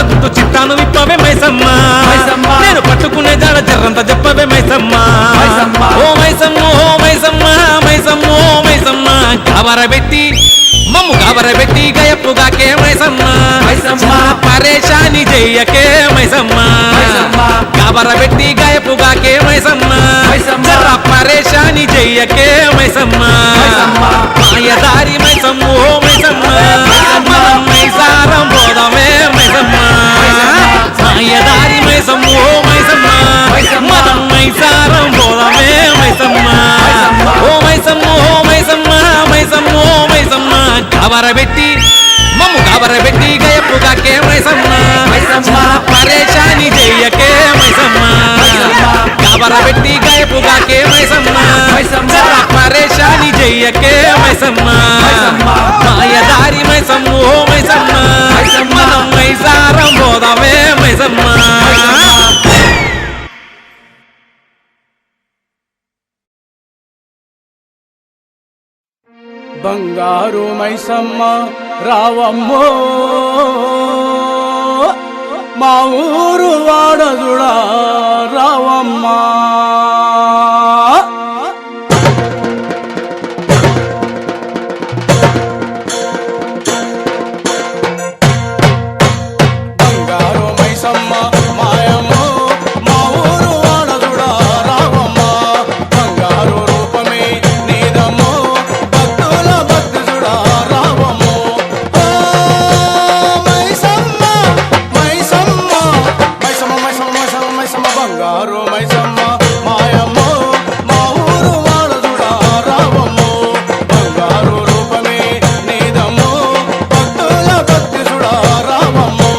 గుట్టు చిట్టాను విప్పవే మైసమ్మ నేను పట్టుకునే జాడ జర్రంత చెప్పవే మైసమ్మ ఓ మైసమ్మ ఓ మైసమ్మ మైసమ్మ ఓ మైసమ్మ గాబరబెట్టి మమ్ము గాబరబెట్టి గయప్పుగాకే మైసమ్మ పరేషాని చెయ్యకే మైసమ్మ గాబరబెట్టి గయప్పుగాకే మైసమ్మ పరేషాని చెయ్యకే మైసమ్మ మాయదారి మైసమ్మ ఓ మైసమ్మ మనం మైసారం పోదమే మైసమ్మ మాయదారి మైసమ్మ ఓ మైసమ్మ మనం మైసారం పోదమే మైసమ్మ ఓ మైసమ్మ ఓ మైసమ్మ మైసమ్మ ఓ మైసమ్మ గాబరబెట్టి మమ్ము గాబరబెట్టి గయప్పుగాకే మైసమ్మ పరేషాని చెయ్యకే మైసమ్మ గాబరబెట్టి గయప్పుగాకే మైసమ్మ పరేషాని చెయ్యకే మైసమ్మ మాయదారి మైసమ్మ ఓ మైసమ్మ మనం మైసారం పోదమే మైసమ్మ బంగారు మైసమ్మ రావమ్మో మా ఊరు వాడదుడా రావమ్మా బంగారు మైసమ్మ మాయమ్మో మా ఊరు వాడదుడా రావమ్మా బంగారు రూపమే నీదమ్మో భక్తుల భక్తుడా రావమ్మో మైసమ్మ మైసమ్మ మైసమ్మ మైసమ్మ మైసమ్మ మైసమ్మ బంగారు మైసమ్మ మాయమ్మో మా ఊరు వాడదుడా రావమ్మో బంగారు రూపమే నీదమ్మో భక్తుల భక్తుడా రావమ్మో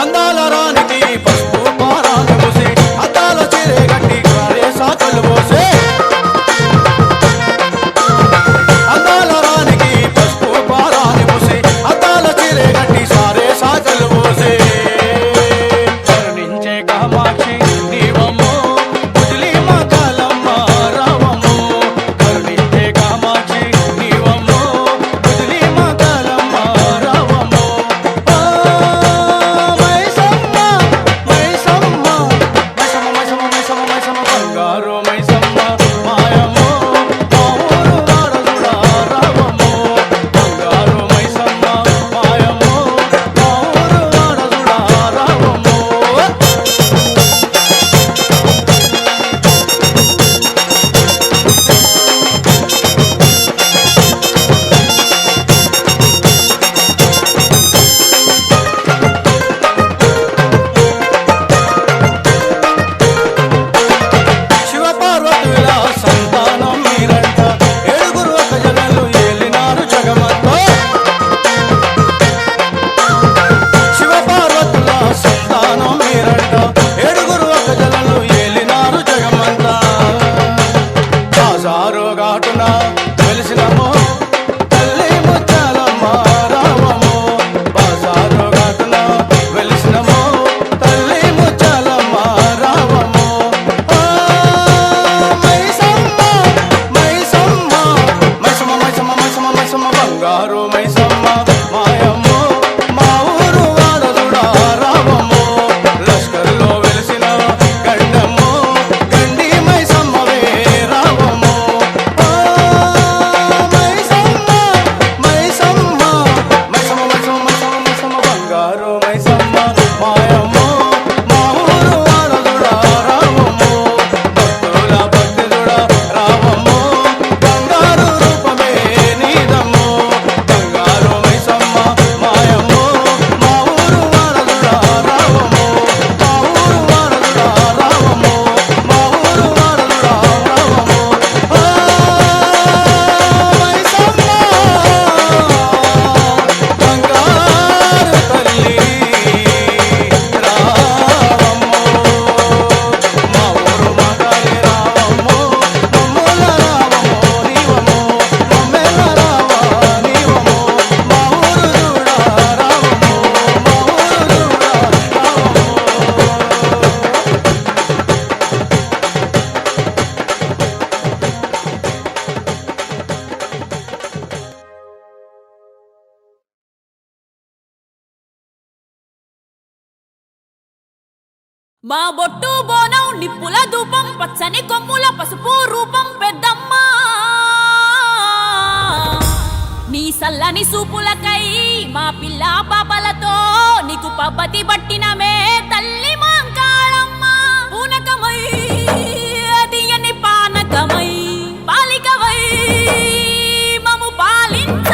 అందాల రానికి పసుపు పారాను పూసి అద్దాల చీరే గట్టి కారే సాకలు పోసే అందాల రానికి పసుపు పారాను పూసి అద్దాల చీరే గట్టి సారే సాకలు పోసే కరుణించే కామాక్షి నీవమ్మో బుదిలి మకాలమ్మ రావమ్మో కరుణించే కామాక్షి నీవమ్మో బుదిలి మకాలమ్మ రావమ్మో మైసమ్మ మైసమ్మ మైసమ్మ మైసమ్మ మైసమ్మ మైసమ్మ బంగారు మైసమ్మ మాయమ్మో మా ఊరు వాడదుడా రావమ్మో బంగారు మైసమ్మ మాయమ్మో మా ఊరు వాడదుడా రావమ్మో శివపార్వతుల సంతానం మీరంట ఏడుగురు ఒక జగలు ఏలినారు జగమంతా శివపార్వతుల సంతానం మీరంట ఏడుగురు ఒక జగలు ఏలినారు జగమంతా బాజారు ఘాటున వెలిసినమో తల్లి ముత్యాలమ్మ రావమ్మో బాజారు ఘాటున వెలిసినమో తల్లి ముత్యాలమ్మ రావమ్మో మైసమ్మ మైసమ్మ మైసమ్మ మైసమ్మ మైసమ్మ మైసమ్మ బంగారు మైసమ్మ మాయమ్మో మా ఊరు వాడదుడా రావమ్మో లష్కర్లో వెలిసిన గండమ్మో గండి మైసమ్మవే రావమ్మో మైసమ్మ మైసమ్మ మైసమ్మ మైసమ్మ మైసమ్మ మైసమ్మ బంగారు మైసమ్మ మాయమ్మో మా ఊరు వాడదుడా రావమ్మో భక్తుల భక్తుడా రావమ్మో బంగారు రూపమే నీదమ్మో బంగారు మైసమ్మ మాయమ్మో మా ఊరు వాడదుడా రావమ్మో మా ఊరు వాడదుడా రావమ్మో మా ఊరు వాడదుడా రావమ్మో మైసమ్మ బంగారు తల్లి మా బొట్టు బోనం నిప్పుల ధూపం పచ్చని కొమ్ముల పసుపు రూపం పెద్దమ్మ నీ సల్లని సూపులకై మా పిల్ల పాపలతో నీకు పబ్బతి పట్టినమే తల్లి మాంకాళమ్మ పూనకమై తీయని పానకమై పాలికవై మము పాలించ